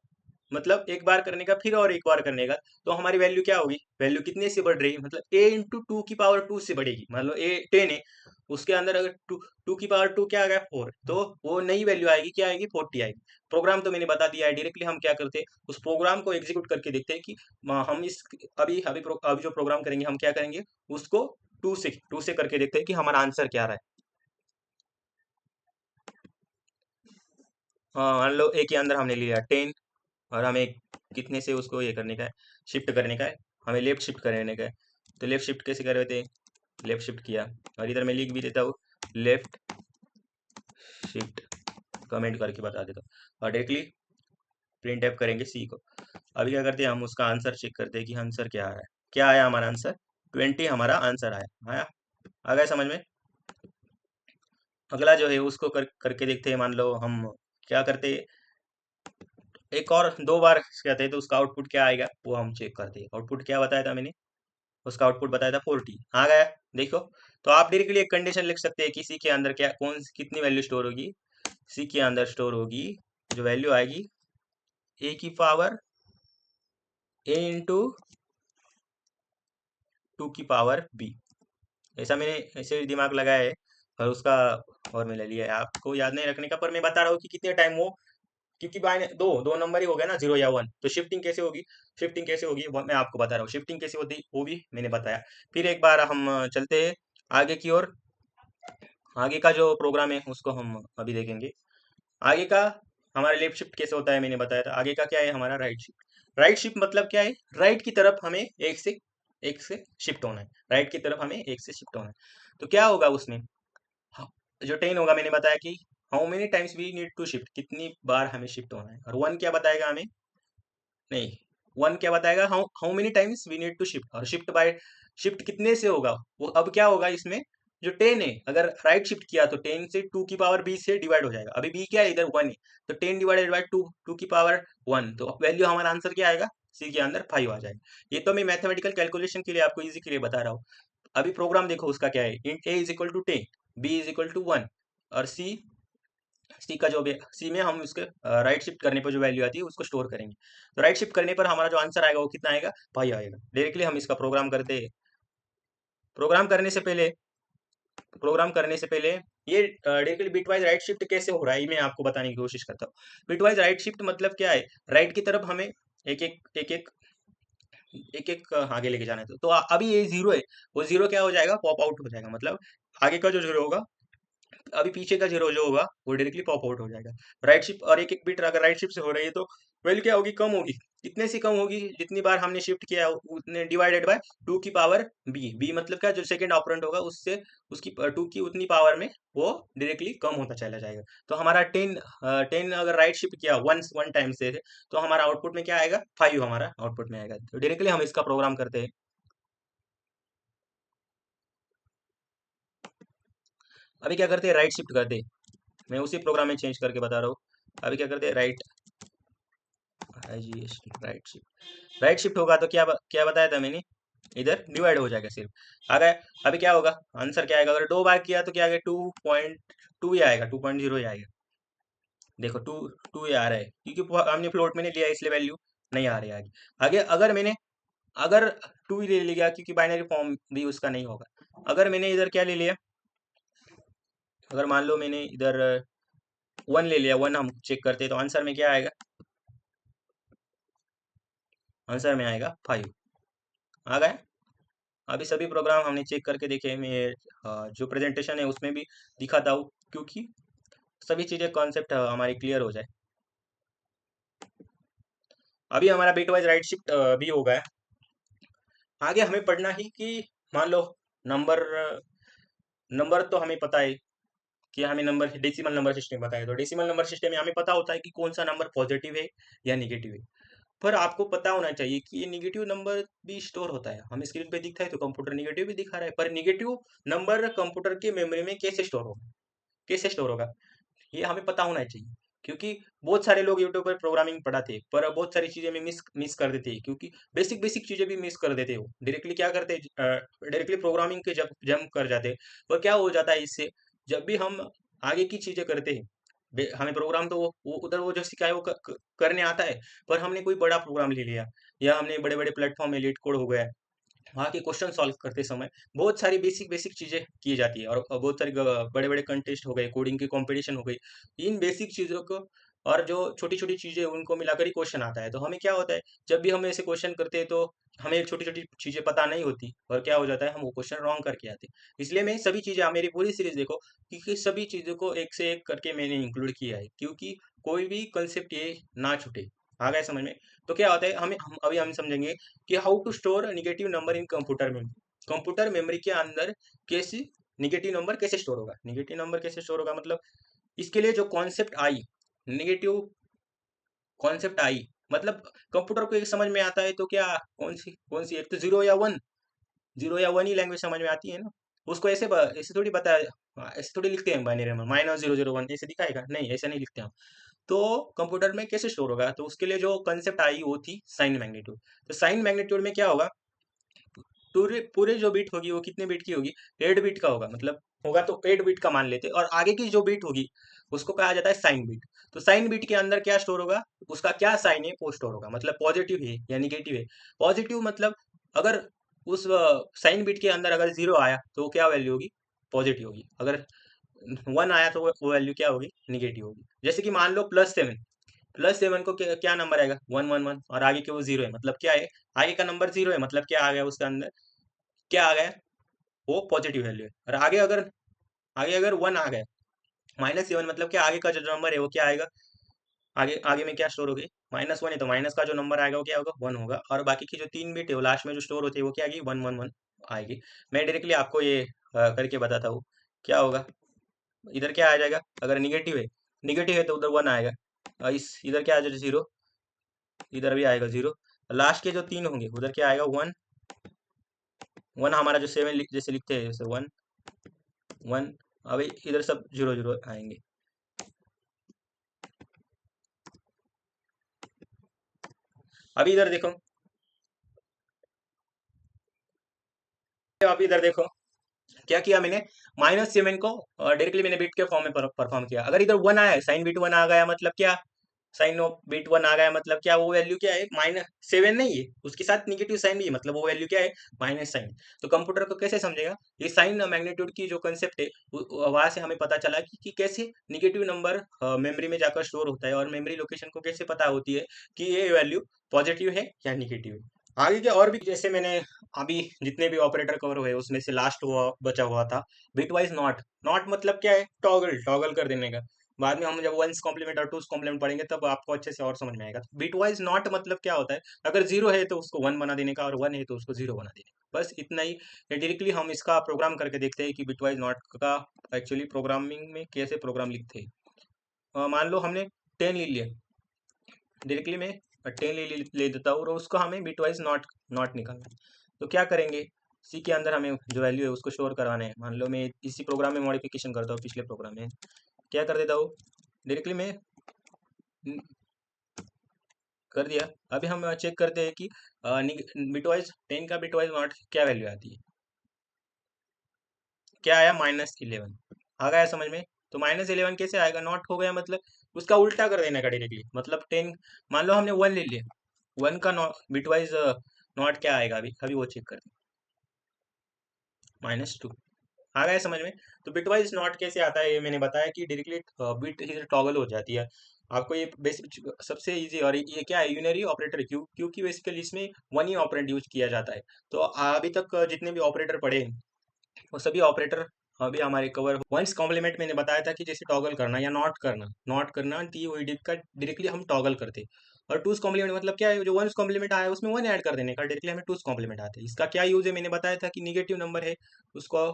मतलब एक बार करने का फिर और एक बार करने का, तो हमारी वैल्यू क्या होगी, वैल्यू कितने से बढ़ रही है, मतलब a इंटू 2 की पावर 2 से बढ़ेगी। मान लो a 10 है, उसके अंदर अगर 2 की पावर 2 क्या आ गया, 4, तो वो नई वैल्यू आएगी, क्या आएगी, 40 आएगी। प्रोग्राम तो मैंने बता दिया है, डायरेक्टली हम क्या करते हैं, उस प्रोग्राम को एग्जीक्यूट करके देखते हैं कि हम इस अभी जो प्रोग्राम करेंगे हम क्या करेंगे, उसको 2 से करके देखते हैं कि हमारा आंसर क्या आ रहा है। हाँ, मान लो a के अंदर हमने लिया 10, और हमें कितने से उसको ये करने का है, शिफ्ट करने का है, हमें लेफ्ट शिफ्ट करने का है। तो लेफ्ट शिफ्ट कैसे कर रहे थे, लेफ्ट शिफ्ट किया, और इधर मैं लिख भी देता हूँ, लेफ्ट शिफ्ट, कमेंट करके बता देता हूँ, और डायरेक्टली प्रिंट एफ करेंगे सी को। अभी क्या करते हैं, हम उसका आंसर चेक करते हैं कि आंसर क्या आ रहा है, क्या आया हमारा आंसर, 20 हमारा आंसर आया। आ गया समझ में। अगला जो है उसको करके देखते हैं। मान लो हम क्या करते हैं, एक और 2 बार कहते हैं तो उसका आउटपुट क्या आएगा वो हम चेक करते हैं। आउटपुट क्या बताया था मैंने, उसका आउटपुट बताया था 40, आ गया। देखो, तो आप डायरेक्टली एक कंडीशन लिख सकते हैं कि सी के अंदर क्या कितनी वैल्यू स्टोर होगी, सी के अंदर स्टोर होगी, जो वैल्यू आएगी a की पावर a इंटू 2 की पावर b। ऐसा मैंने ऐसे दिमाग लगाया है, और उसका फॉर्मूला लिया है, आपको याद नहीं रखने का, पर मैं बता रहा हूँ कि कितने टाइम वो, क्योंकि बाय दो दो नंबर ही हो गया ना, 0 या 1, तो शिफ्टिंग कैसे होगी, शिफ्टिंग कैसे होगी वो मैं आपको बता रहा हूँ, शिफ्टिंग कैसे होती वो भी मैंने बताया। फिर एक बार हम चलते हैं आगे की ओर। आगे का जो प्रोग्राम है उसको हम अभी देखेंगे। आगे का हमारा लेफ्ट शिफ्ट कैसे होता है मैंने बताया था। आगे का क्या है हमारा राइट शिफ्ट। राइट शिफ्ट मतलब क्या है, राइट की तरफ हमें एक से शिफ्ट होना है, राइट की तरफ हमें एक से शिफ्ट होना है। तो क्या होगा उसमें, हाँ, जो 10 होगा मैंने बताया कि how many times we need to shift, कितनी बार हमें शिफ्ट होना है, और 1 क्या बताएगा हमें, नहीं, 1 क्या बताएगा, how how many times we need to shift, और शिफ्ट बाय, शिफ्ट कितने से होगा वो। अब क्या होगा इसमें, जो 10 है अगर राइट शिफ्ट किया तो 10 से 2 की पावर b से डिवाइड हो जाएगा। अभी b क्या है, इधर 1 है, तो 10 डिवाइडेड बाय 2, 2 की पावर 1, तो वैल्यू हमारा आंसर क्या आएगा, सी के अंदर 5 आ जाएगा। ये तो मैं मैथमेटिकल कैलकुलेशन के लिए आपको इजी के लिए बता रहा हूँ। अभी प्रोग्राम देखो उसका क्या है, int a is equal to 10, b is equal to 1, और सी का जो भी सी में हम उसके राइट शिफ्ट करने पर जो वैल्यू आती है उसको स्टोर करेंगे। तो राइट शिफ्ट करने पर हमारा जो आंसर आएगा वो कितना आएगा, 5 आएगा। डायरेक्टली हम इसका प्रोग्राम करने से पहले प्रोग्राम करने से पहले ये डायरेक्टली बिटवाइज राइट शिफ्ट कैसे हो रहा है ये मैं आपको बताने की कोशिश करता हूँ। बिटवाइज राइट शिफ्ट मतलब क्या है, राइट की तरफ हमें एक एक एक एक एक एक आगे लेके जाना है। तो अभी ये जीरो है, वो जीरो क्या हो जाएगा, पॉप आउट हो जाएगा, मतलब आगे का जो जीरो होगा, अभी पीछे का जीरो जो होगा वो डायरेक्टली पॉप आउट हो जाएगा। राइट शिफ्ट, और एक एक बिट अगर राइट शिफ्ट से हो रही है तो वैल्यू क्या होगी, कम होगी, जितने से कम होगी, जितनी बार हमने शिफ्ट किया उतने डिवाइडेड बाय 2 की पावर बी मतलब क्या, जो सेकंड ऑपरेंड होगा उससे उसकी 2 की उतनी पावर में वो डायरेक्टली कम होता चला जाएगा। तो हमारा 10 अगर राइट शिफ्ट किया वन टाइम से, तो हमारा आउटपुट में क्या आएगा, 5 हमारा आउटपुट में आएगा। तो डायरेक्टली हम इसका प्रोग्राम करते हैं। अभी क्या करते हैं, राइट शिफ्ट करते हैं। मैं उसी प्रोग्राम में चेंज करके बता रहा हूँ। अभी क्या करते हैं, राइट शिफ्ट होगा तो क्या बताया था मैंने, इधर डिवाइड हो जाएगा सिर्फ। आ गया। अभी क्या होगा, आंसर क्या आएगा, अगर 2 बार किया तो क्या आएगा, 2.2 ही आएगा, 2.0 ही आएगा। देखो 2 ही आ रहा है, क्योंकि हमने फ्लोट में नहीं लिया इसलिए वैल्यू नहीं आ रही है आगे। आगे अगर 2 ही ले लिया, क्योंकि बाइनरी फॉर्म भी उसका नहीं होगा। अगर मैंने इधर क्या ले लिया, अगर मान लो मैंने इधर 1 ले लिया, 1 हम चेक करते हैं तो आंसर में क्या आएगा, आंसर में आएगा 5। आ गया। अभी सभी प्रोग्राम हमने चेक करके देखे। मैं जो प्रेजेंटेशन है उसमें भी दिखाता हूँ, क्योंकि सभी चीज़ें कॉन्सेप्ट हमारी क्लियर हो जाए। अभी हमारा बिट वाइज राइट शिफ्ट भी हो गया। आगे हमें पढ़ना ही कि मान लो नंबर नंबर तो हमें पता है कि हमें नंबर डेसिमल नंबर सिस्टम पता है। तो डेसिमल नंबर सिस्टम में हमें पता होता है कि कौन सा नंबर पॉजिटिव है या निगेटिव है। पर आपको पता होना चाहिए कि ये निगेटिव नंबर भी स्टोर होता है। हमें स्क्रीन पे दिखता है तो कंप्यूटर निगेटिव भी दिखा रहा है, पर निगेटिव नंबर कंप्यूटर के मेमोरी में कैसे स्टोर होगा, ये हमें पता होना चाहिए। क्योंकि बहुत सारे लोग यूट्यूब पर प्रोग्रामिंग पढ़ाते हैं, पर बहुत सारी चीजें में मिस मिस कर देते हैं, क्योंकि बेसिक बेसिक चीजें भी मिस कर देते हो। डायरेक्टली क्या करते हैं, डायरेक्टली प्रोग्रामिंग के जब जंप कर जाते हैं। और क्या हो जाता है इससे, जब भी हम आगे की चीजें करते हैं, हमें प्रोग्राम तो वो उधर वो जो सिखाए वो करने आता है, पर हमने कोई बड़ा प्रोग्राम ले लिया, या हमने बड़े बड़े प्लेटफॉर्म में लीड कोड हो गया, वहाँ के क्वेश्चन सॉल्व करते समय बहुत सारी बेसिक बेसिक चीजें की जाती है, और बहुत सारी बड़े बड़े कंटेस्ट हो गए, कोडिंग की कंपटीशन हो गई। इन बेसिक चीजों को और जो छोटी छोटी चीजें उनको मिलाकर ही क्वेश्चन आता है। तो हमें क्या होता है, जब भी हम ऐसे क्वेश्चन करते हैं तो हमें छोटी छोटी चीजें पता नहीं होती, और क्या हो जाता है, हम वो क्वेश्चन रॉन्ग करके आते हैं। इसलिए मैं सभी चीजें, आप मेरी पूरी सीरीज देखो, क्योंकि सभी चीजों को एक से एक करके मैंने इंक्लूड किया है, क्योंकि कोई भी कंसेप्ट ये ना छूटे। आ गया समझ में। तो क्या होता है, हम समझेंगे कि how to store negative number in computer memory. Computer memory के अंदर कैसे निगेटिव नंबर कैसे स्टोर होगा, निगेटिव नंबर कैसे स्टोर होगा, मतलब इसके लिए जो कॉन्सेप्ट आई, निगेटिव कॉन्सेप्ट आई, मतलब कंप्यूटर को एक समझ में आता है तो क्या, कौन सी एक तो जीरो या वन ही लैंग्वेज समझ में आती है ना। उसको ऐसे थोड़ी ऐसे थोड़ी लिखते हैं बाइनरी में, -001 ऐसे दिखाएगा नहीं, ऐसे नहीं लिखते हम। तो कंप्यूटर में कैसे स्टोर होगा, तो उसके लिए जो कंसेप्ट आई वो थी साइन मैग्नीट्यूड। तो साइन मैग्नीट्यूड में क्या होगा, पूरे पूरे जो बीट होगी वो कितने बीट की होगी, 8 बीट का होगा, मतलब होगा तो 8 बीट का मान लेते, और आगे की जो बीट होगी उसको कहा जाता है साइन बीट। तो साइन बीट के अंदर क्या स्टोर होगा, उसका क्या साइन है वो स्टोर होगा, मतलब पॉजिटिव है या निगेटिव है। पॉजिटिव मतलब अगर उस साइन बीट के अंदर अगर 0 आया तो वो क्या वैल्यू होगी, पॉजिटिव होगी। अगर 1 आया तो वो वैल्यू क्या होगी, निगेटिव होगी। जैसे कि मान लो +7 को क्या नंबर आएगा, 111, और आगे के वो 0 है, मतलब क्या है, आगे का नंबर 0 है, मतलब क्या आ गया उसके अंदर, क्या आ गया, वो पॉजिटिव वैल्यू है। और आगे अगर 1 आ गया, -7 मतलब क्या, आगे का जो नंबर है वो क्या आएगा, आगे आगे में क्या स्टोर होगी, -1 है तो माइनस का जो नंबर आएगा वो क्या होगा, 1 होगा। और बाकी की जो 3 बिट है वो लास्ट में जो स्टोर होती है वो क्या आएगी, 111 आएगी। मैं डायरेक्टली आपको ये करके बताता हूँ क्या होगा। इधर क्या आ जाएगा, अगर निगेटिव है तो उधर 1 आएगा, और इस इधर क्या आ जाएगा, 0, इधर भी आएगा 0। लास्ट के जो 3 होंगे उधर क्या आएगा, 1 1, हमारा जो 7 जैसे लिखते हैं, जैसे 1 1। अभी इधर सब 0 0 आएंगे। अभी इधर देखो, अभी इधर देखो क्या किया मैंने, -7 को डायरेक्टली मैंने बिट के फॉर्म में परफॉर्म किया। अगर इधर 1 आया, साइन बिट 1 आ गया, मतलब क्या, साइन ऑफ बिट 1 आ गया, मतलब क्या, वो वैल्यू क्या है, -7 नहीं है, उसके साथ निगेटिव साइन भी है, मतलब वो वैल्यू क्या है, -साइन। तो कंप्यूटर को कैसे समझेगा, ये साइन मैग्नीट्यूड की जो कंसेप्ट है, वहां से हमें पता चला कि कैसे निगेटिव नंबर मेमोरी में जाकर स्टोर होता है, और मेमोरी लोकेशन को कैसे पता होती है कि ये वैल्यू पॉजिटिव है या निगेटिव है। आगे के और भी, जैसे मैंने अभी जितने भी ऑपरेटर कवर हुए उसमें से लास्ट हुआ बचा हुआ था बिट वाइज नॉट। नॉट मतलब क्या है, टॉगल टॉगल कर देने का। बाद में हम जब वंस कॉम्प्लीमेंट और टूस कॉम्प्लीमेंट पढ़ेंगे तब आपको अच्छे से और समझ में आएगा। बिट वाइज नॉट मतलब क्या होता है, अगर जीरो है तो उसको वन बना देने का, और वन है तो उसको जीरो बना देने का, बस इतना ही। डायरेक्टली हम इसका प्रोग्राम करके देखते हैं कि बिट वाइज नॉट का एक्चुअली प्रोग्रामिंग में कैसे प्रोग्राम लिखते हैं। मान लो हमने 10 ले लिया, डायरेक्टली मैं 10 ले देता हूँ और उसको हमें बिट वाइज नॉट नॉट निकालना है। तो क्या करेंगे, सी के अंदर हमें जो वैल्यू है उसको स्टोर करवाना है। मान लो मैं इसी प्रोग्राम में मॉडिफिकेशन करता हूँ, पिछले प्रोग्राम में क्या कर देता हूँ, डायरेक्टली मैं कर दिया। अभी हम चेक करते हैं कि बिटवाइज 10 का बिटवाइज नॉट क्या वैल्यू आती है। क्या आया, -11 आ गया समझ में। तो -11 कैसे आएगा, नॉट हो गया मतलब उसका उल्टा कर देने का डायरेक्टली, मतलब 10, मान लो हमने 1 ले लिया, 1 का बिटवाइज नॉट क्या आएगा, अभी अभी वो चेक करते हैं, -2 आ गया समझ में। तो बिटवाइज नॉट कैसे आता है, ये मैंने बताया कि डायरेक्टली बिट टॉगल हो जाती है। आपको ये बेसिक सबसे इजी, और ये क्या है, यूनरी ऑपरेटर, क्योंकि बेसिकली इसमें वन ही ऑपरेंड यूज किया जाता है। तो अभी तक जितने भी ऑपरेटर पढ़े हैं, वो सभी ऑपरेटर अभी हमारे कवर। वंस कॉम्प्लीमेंट मैंने बताया था कि जैसे टॉगल करना या नॉट करना, नॉट करना टी ओ डी का डायरेक्टली हम टॉगल करते हैं। और टूस कॉम्प्लीमेंट मतलब क्या है, जो वंस कॉम्प्लीमेंट आया है उसमें वन ऐड कर देने का, डायरेक्टली हमें टूस कॉम्प्लीमेंट आते हैं। इसका क्या यूज है, मैंने बताया था कि निगेटिव नंबर है उसको,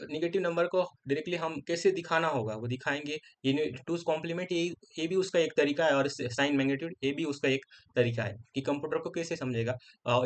निगेटिव नंबर को डायरेक्टली हम कैसे दिखाना होगा वो दिखाएंगे। ये टूस कॉम्प्लीमेंट, ये भी उसका एक तरीका है, और साइन मैग्नीट्यूड ये भी उसका एक तरीका है कि कंप्यूटर को कैसे समझेगा।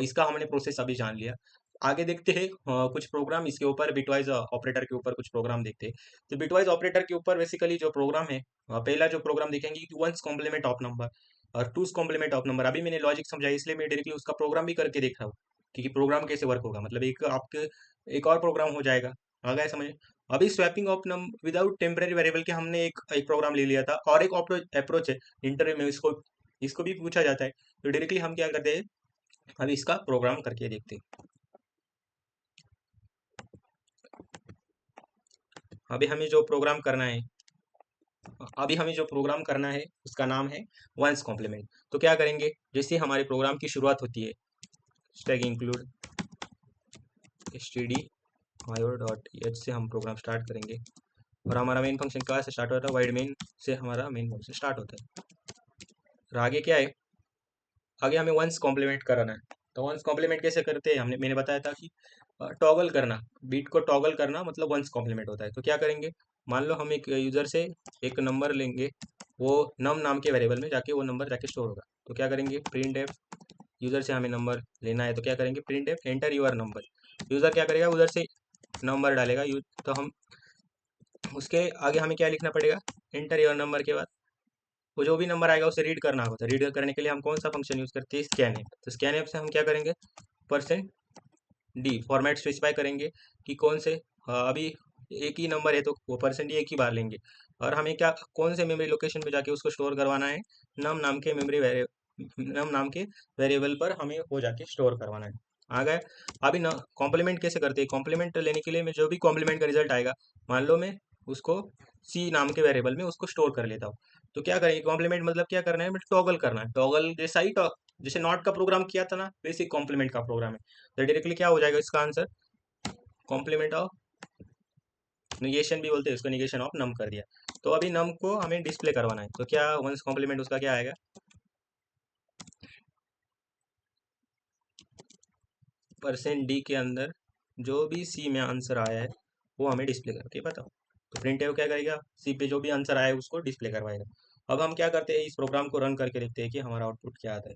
इसका हमने प्रोसेस अभी जान लिया। आगे देखते हैं कुछ प्रोग्राम इसके ऊपर, बिटवाइज ऑपरेटर के ऊपर कुछ प्रोग्राम देखते हैं। तो बिटवाइज ऑपरेटर के ऊपर बेसिकली जो प्रोग्राम है, पहला जो प्रोग्राम देखेंगे कि वंस कॉम्प्लीमेंट ऑफ नंबर और टूस कॉम्प्लीमेंट ऑफ नंबर। अभी मैंने लॉजिक समझाया, इसलिए मैं डायरेक्टली उसका प्रोग्राम भी करके देख रहा हूँ कि प्रोग्राम कैसे वर्क होगा, मतलब एक आपके एक और प्रोग्राम हो जाएगा। आ गया समझ। अभी swapping of number without temporary variable के हमने एक एक प्रोग्राम ले लिया था, और एक अप्रोच है इंटरव्यू में, इसको इसको भी पूछा जाता है। तो डायरेक्टली हम क्या करते हैं, अभी इसका प्रोग्राम करके देखते हैं। अभी हमें जो प्रोग्राम करना है, अभी हमें जो प्रोग्राम करना है उसका नाम है वंस कॉम्प्लीमेंट। तो क्या करेंगे, जैसे हमारे प्रोग्राम की शुरुआत होती है, स्टैक इंक्लूड stdio.h से हम प्रोग्राम स्टार्ट करेंगे, और हमारा मेन फंक्शन कहाँ से स्टार्ट होता है, वाइड मेन से हमारा मेन फंक्शन स्टार्ट होता है। और आगे क्या है, आगे हमें वंस कॉम्प्लीमेंट कराना है। तो वंस कॉम्प्लीमेंट कैसे करते हैं, मैंने बताया था कि टॉगल करना, बीट को टॉगल करना मतलब वंस कॉम्प्लीमेंट होता है। तो क्या करेंगे, मान लो हम एक यूजर से एक नंबर लेंगे, वो नम नाम के वेरिएबल में जाके वो नंबर जाके स्टोर होगा। तो क्या करेंगे, प्रिंट एफ, यूजर से हमें नंबर लेना है, तो क्या करेंगे, printf enter your number. User क्या करेगा, उधर से नंबर डालेगा तो हम उसके आगे हमें क्या लिखना पड़ेगा, एंटर योर नंबर के बाद वो जो भी नंबर आएगा उसे रीड करना होगा। तो रीड करने के लिए हम कौन सा फंक्शन यूज करते हैं, स्कैन ऐप। तो स्कैन ऐप से हम क्या करेंगे, परसेंट डी फॉर्मेट स्पेसिफाई करेंगे कि कौन से, अभी एक ही नंबर है तो वो परसेंट डी एक ही बार लेंगे, और हमें क्या कौन से मेमोरी लोकेशन पे जाके उसको स्टोर करवाना है, नम नाम के नम नाम के वेरिएबल पर हमें वो जाके स्टोर करवाना है। आ गए। अभी न कॉम्प्लीमेंट कैसे करते हैं, कॉम्प्लीमेंट लेने के लिए मैं जो भी कॉम्प्लीमेंट का रिजल्ट आएगा, मान लो मैं उसको सी नाम के वेरिएबल में उसको स्टोर कर लेता हूँ। तो क्या करेंगे, कॉम्प्लीमेंट मतलब क्या करना है, मतलब टॉगल करना है। टॉगल जैसा ही जैसे नॉट का प्रोग्राम किया था ना, वैसे कॉम्प्लीमेंट का प्रोग्राम है। तो डायरेक्टली क्या हो जाएगा इसका आंसर, कॉम्प्लीमेंट ऑफ निगेशन भी बोलते हैं उसको, निगेशन ऑफ नम कर दिया। तो अभी नम को हमें डिस्प्ले करवाना है, तो क्या वंस कॉम्प्लीमेंट उसका क्या आएगा, परसेंट डी के अंदर जो भी सी में आंसर आया है वो हमें डिस्प्ले करके बताओ। तो प्रिंट क्या करेगा, सी पे जो भी आंसर आया है उसको डिस्प्ले करवाएगा। अब हम क्या करते हैं, इस प्रोग्राम को रन करके देखते हैं कि हमारा आउटपुट क्या आता है।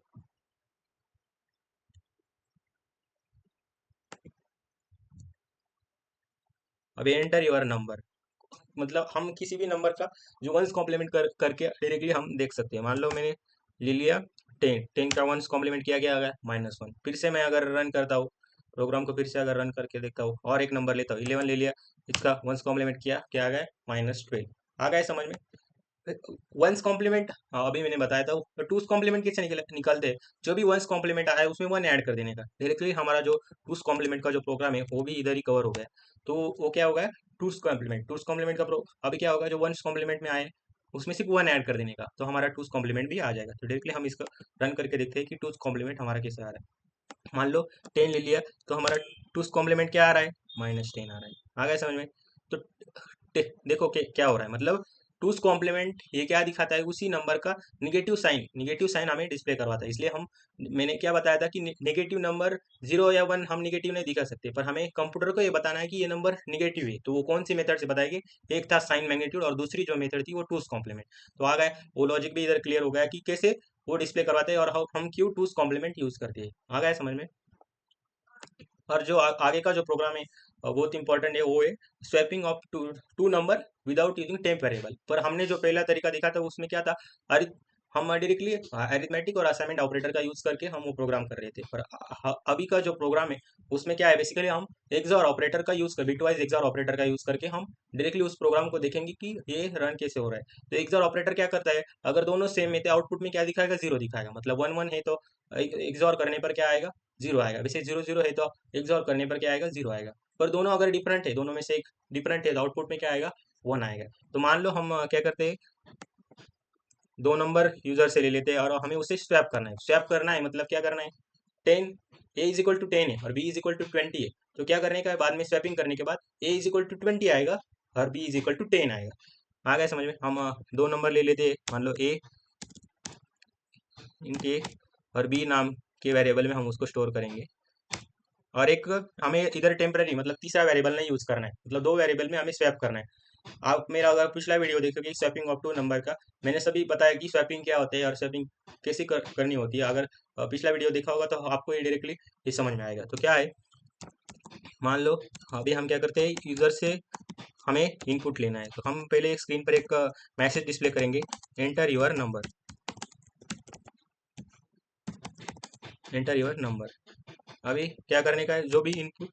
अब एंटर योर नंबर, मतलब हम किसी भी नंबर का जो वंस कॉम्प्लीमेंट करके डायरेक्टली हम देख सकते हैं। मान लो मैंने ले लिया 10, 10 का वंस कॉम्प्लीमेंट किया गया, आ गया -1। फिर से मैं अगर रन करता हूँ प्रोग्राम को, फिर से अगर रन करके देखता हूँ और एक नंबर लेता हूँ, 11 ले लिया, इसका वंस कॉम्प्लीमेंट किया, क्या आ गया, -12 आ गया समझ में। वंस कॉम्प्लीमेंट, हाँ अभी मैंने बताया था। तो टूस कॉम्प्लीमेंट कैसे निकालते हैं, जो भी वंस कॉम्प्लीमेंट आया है उसमें वन ऐड कर देने का, डायरेक्टली हमारा जो टूस कॉम्प्लीमेंट का जो प्रोग्राम है वो भी इधर ही कवर हो गया। तो वो क्या होगा, टूस कॉम्प्लीमेंट का अभी क्या होगा, जो वंस कॉम्प्लीमेंट में आए उसमें सिर्फ वन ऐड कर देने का, तो हमारा टूस कॉम्प्लीमेंट भी आ जाएगा। तो डायरेक्टली हम इसका रन करके देखते हैं कि टूस कॉम्प्लीमेंट हमारा कैसे आ रहा है। मान लो 10 ले लिया, तो हमारा टूस कॉम्प्लीमेंट क्या आ रहा है, -10 आ रहा है। आ गया समझ में। तो देखो क्या हो रहा है, मतलब टूस कॉम्प्लीमेंट ये क्या दिखाता है, उसी नंबर का निगेटिव साइन हमें डिस्प्ले करवाता है। इसलिए मैंने क्या बताया था कि नेगेटिव नंबर 0 या 1 हम निगेटिव नहीं दिखा सकते, पर हमें कंप्यूटर को ये बताना है कि ये नंबर निगेटिव है। तो वो कौन सी मेथड से बताएगी, एक था साइन मैग्नीट्यूड और दूसरी जो मेथड थी वो टूस कॉम्प्लीमेंट। तो आ गए, वो लॉजिक भी इधर क्लियर हो गया कि कैसे वो डिस्प्ले करवाते हैं और हम क्यों टूस कॉम्प्लीमेंट यूज करते हैं। आ गया समझ में। और जो आगे का जो प्रोग्राम है बहुत इंपॉर्टेंट है, वो है swapping of two number without using temp variable. पर हमने जो पहला तरीका देखा था उसमें क्या था, अरि हम डायरेक्टली अरिथमेटिक और असाइनमेंट ऑपरेटर का यूज करके हम वो प्रोग्राम कर रहे थे। पर अभी का जो प्रोग्राम है उसमें क्या है, बेसिकली हम एक्सॉर ऑपरेटर का यूज कर बिटवाइज एक्सॉर ऑपरेटर का यूज करके हम डायरेक्टली उस प्रोग्राम को देखेंगे कि ये रन कैसे हो रहा है। तो एक्सॉर ऑपरेटर क्या करता है, अगर दोनों सेम है तो आउटपुट में क्या दिखाएगा, जीरो दिखाएगा। मतलब 1 1 है तो एक्सॉर करने पर क्या आएगा, जीरो आएगा। वैसे 0 0 है तो एक्सॉर करने पर क्या आएगा, जीरो आएगा। पर दोनों अगर डिफरेंट है, दोनों में से एक डिफरेंट है तो आउटपुट में क्या आएगा, 1 आएगा। तो मान लो हम क्या करते हैं, दो नंबर यूजर से ले लेते हैं और हमें उसे स्वैप करना है। स्वैप करना है मतलब क्या करना है, 10 ए इज इक्वल टू 10 है और बी इज इक्वल टू 20 है। तो क्या करने का है, बाद में स्वैपिंग करने के बाद ए इज इक्वल टू 20 आएगा और बी इज इक्वल टू 10 आएगा। आ गया समझ में। हम दो नंबर ले लेते हैं, मान लो ए इनके और बी नाम के वेरिएबल में हम उसको स्टोर करेंगे। और एक हमें इधर टेम्पररी मतलब तीसरा वेरिएबल नहीं यूज करना है, मतलब दो वेरिएबल में हमें स्वैप करना है। आप मेरा अगर पिछला वीडियो देखोगे स्वैपिंग ऑफ टू नंबर का, मैंने सभी बताया कि स्वैपिंग क्या होता है और स्वैपिंग कैसे करनी होती है। अगर पिछला वीडियो देखा होगा तो आपको ये डायरेक्टली ये समझ में आएगा। तो क्या है, मान लो अभी हम क्या करते हैं, यूजर से हमें इनपुट लेना है। तो हम पहले एक स्क्रीन पर एक मैसेज डिस्प्ले करेंगे, enter your number, enter your number. अभी क्या करने का है, जो भी इनपुट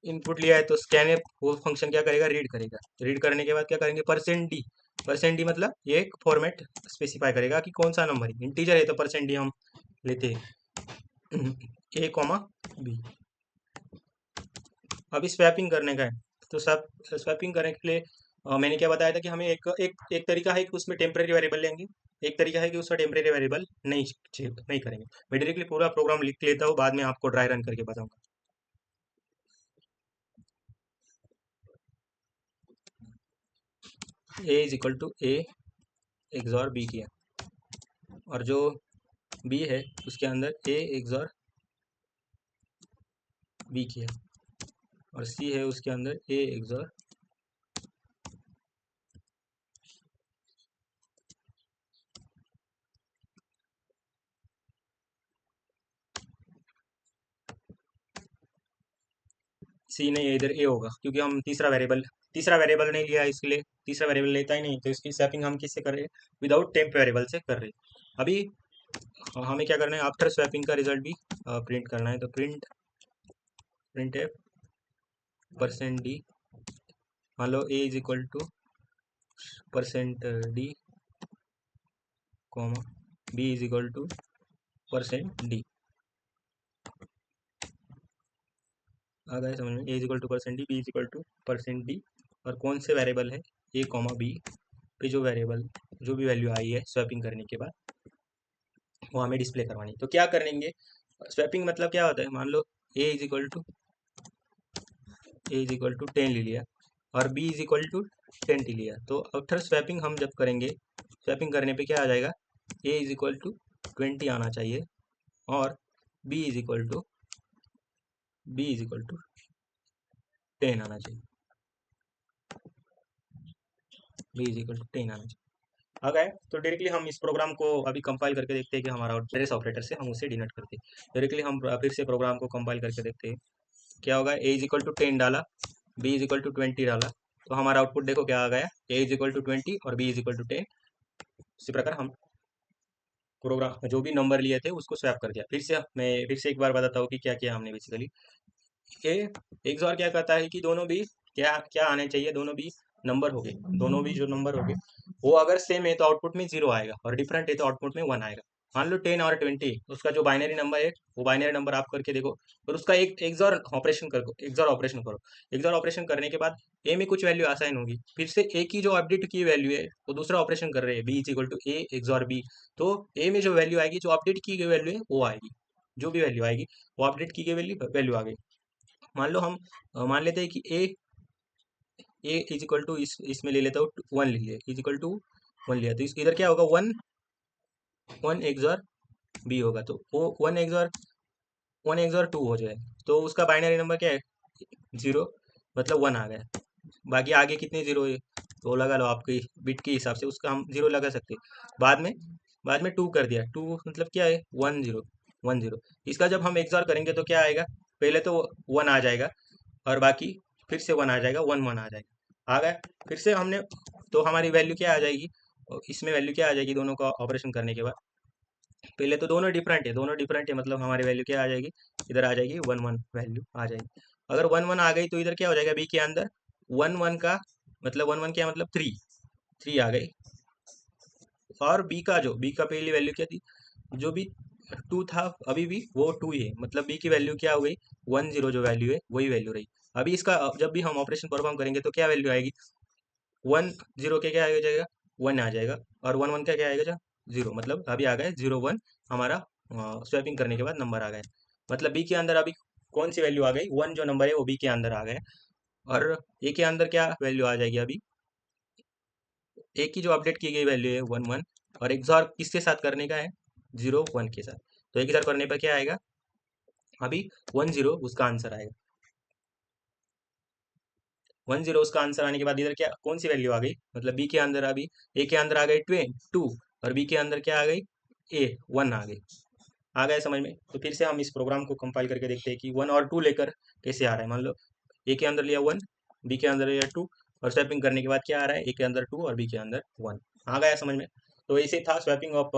इनपुट लिया है तो स्कैन वो फंक्शन क्या करेगा, रीड करेगा। रीड करने के बाद क्या करेंगे, %d, %d मतलब ये एक फॉर्मेट स्पेसिफाई करेगा कि कौन सा नंबर है। इंटीजर है तो %d हम लेते हैं a कॉमा बी। अभी स्वैपिंग करने का है, तो सब स्वैपिंग करने के लिए मैंने क्या बताया था कि हमें एक तरीका है कि उसमें टेम्परेरी वेरिएबल लेंगे, एक तरीका है कि उसका टेम्परेरी वेरिएबल नहीं करेंगे। मैं डायरेक्टली पूरा प्रोग्राम लिख लेता हूँ, बाद में आपको ड्राई रन करके बताऊंगा। A is equal to A XOR B किया, और जो बी है उसके अंदर ए एक्सॉर बी किया, और सी है उसके अंदर ए एक्सॉर सी नहीं है, इधर ए होगा क्योंकि हम तीसरा वेरिएबल नहीं लिया, इसके लिए तीसरा वेरिएबल लेता ही नहीं। तो इसकी स्वैपिंग हम किससे कर रहे हैं, विदाउट टेम्प वेरिएबल से कर रहे हैं। अभी हमें क्या करना है, आफ्टर स्वैपिंग का रिजल्ट भी प्रिंट करना है। तो प्रिंट एफ %d, मान लो A is equal to %d comma B is equal to %d। आ गया समझ में, A is equal to %d, B is equal to %d। और कौन से वेरिएबल है, ए कॉमा बी पे जो भी वैल्यू आई है स्वैपिंग करने के बाद वो हमें डिस्प्ले करवानी है। तो क्या करेंगे, स्वैपिंग मतलब क्या होता है, मान लो ए इज इक्वल टू 10 ले लिया और बी इज इक्वल टू 10 लिया। तो आफ्टर स्वैपिंग हम जब करेंगे, स्वैपिंग करने पे क्या आ जाएगा, ए इज इक्वल टू 20 आना चाहिए और बी इज इक्वल टू 10 आना चाहिए, बी इज इक्वल टू 10 आना चाहिए। आ गए। तो डायरेक्टली हम इस प्रोग्राम को अभी कंपाइल करके देखते हैं कि हमारा ट्रेस ऑपरेटर से हम उसे डिनोट करते हैं। डायरेक्टली हम फिर से प्रोग्राम को कंपाइल करके देखते हैं क्या होगा। ए इज इक्वल टू 10 डाला, बी इज इक्वल टू 20 डाला, तो हमारा आउटपुट देखो क्या आ गया, ए इज इक्वल टू 20 और बी इज इक्वल टू 10। इसी प्रकार हम प्रोग्राम जो भी नंबर लिए थे उसको स्वैप कर दिया। फिर से एक बार बताता हूँ कि क्या किया हमने। बेसिकली ये एक और क्या कहता है कि दोनों भी क्या क्या आने चाहिए, दोनों भी नंबर हो गए, दोनों भी जो नंबर हो गए वो अगर सेम है तो आउटपुट में 0 आएगा और डिफरेंट है तो आउटपुट में 1 आएगा। मान लो 10 और 20 उसका जो बाइनरी नंबर है वो बाइनरी नंबर आप करके देखो, और उसका एक एक्सॉर ऑपरेशन करने के बाद ए में कुछ वैल्यू असाइन होगी, फिर से ए की जो अपडेट की वैल्यू है वो दूसरा ऑपरेशन कर रहे हैं, B is equal to A XOR B. तो ए में जो वैल्यू आएगी, जो अपडेट की गई वैल्यू है वो आएगी, जो भी वैल्यू आएगी वो अपडेट की गई वैल्यू आ गई। मान लो हम मान लेते हैं कि ए इज इक्वल टू इसमें ले लेता हूँ 1 ले लिया, इज इक्वल टू वन लिया, तो इधर क्या होगा, वन वन एक्सॉर बी होगा, तो वो वन एक्सॉर टू हो जाए, तो उसका बाइनरी नंबर क्या है, जीरो, मतलब वन आ गया। बाकी आगे कितने जीरो है तो लगा लो आपकी बिट के हिसाब से, उसका हम जीरो लगा सकते हैं। बाद में टू कर दिया, टू मतलब क्या है, वन जीरो, वन जीरो। इसका जब हम एक्सॉर करेंगे तो क्या आएगा, पहले तो वन आ जाएगा, और बाकी फिर से वन आ जाएगा, वन वन आ जाएगा, आ गया। फिर से हमने, तो हमारी वैल्यू क्या आ जाएगी, और इसमें वैल्यू क्या आ जाएगी दोनों का ऑपरेशन करने के बाद, पहले तो दोनों डिफरेंट है, मतलब हमारी वैल्यू क्या आ जाएगी, इधर आ जाएगी वन वन वैल्यू आ जाएगी। अगर वन वन आ गई तो इधर क्या हो जाएगा, बी के अंदर वन वन का मतलब, वन वन क्या मतलब थ्री, थ्री आ गई। और बी का पहली वैल्यू क्या थी, जो भी टू था, अभी भी वो टू ही है, मतलब बी की वैल्यू क्या हो गई, वन जीरो, जो वैल्यू है वही वैल्यू रही। अभी इसका जब भी हम ऑपरेशन परफॉर्म करेंगे तो क्या वैल्यू आएगी, वन जीरो के क्या आ जाएगा, वन आ जाएगा, और वन वन का क्या आएगा, जीरो, मतलब अभी आ गए जीरो वन, हमारा स्वैपिंग करने के बाद नंबर आ गए। मतलब बी के अंदर अभी कौन सी वैल्यू आ गई, वन जो नंबर है वो बी के अंदर आ गए, और ए के अंदर क्या वैल्यू आ जाएगी, अभी ए की जो अपडेट की गई वैल्यू है वन वन, और एक्सॉर किसके साथ करने का है, जीरो वन के साथ, तो एक साथ करने पर क्या आएगा, अभी वन जीरो उसका आंसर आएगा। वन जीरो उसका आंसर आने के बाद इधर क्या कौन सी वैल्यू आ गई, मतलब बी के अंदर अभी ए के अंदर आ गई टू, और बी के अंदर क्या आ गई, ए वन आ गई। आ गया समझ में, तो फिर से हम इस प्रोग्राम को कंपाइल करके देखते हैं कि वन और टू लेकर कैसे आ रहा है। मान लो ए के अंदर लिया वन, बी के अंदर लिया टू, और स्वैपिंग करने के बाद क्या आ रहा है, ए के अंदर टू और बी के अंदर वन। आ गया समझ में। तो ऐसे था swapping of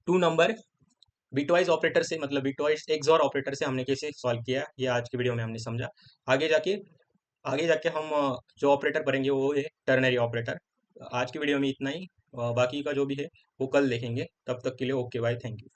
two number bitwise operator से, मतलब बिटवाइज एक्सॉर ऑपरेटर से हमने कैसे सॉल्व किया, ये आज की वीडियो में हमने समझा। आगे जाके आगे जाके हम जो ऑपरेटर पढ़ेंगे वो है टर्नरी ऑपरेटर। आज की वीडियो में इतना ही, बाकी का जो भी है वो कल देखेंगे। तब तक के लिए ओके बाय, थैंक यू।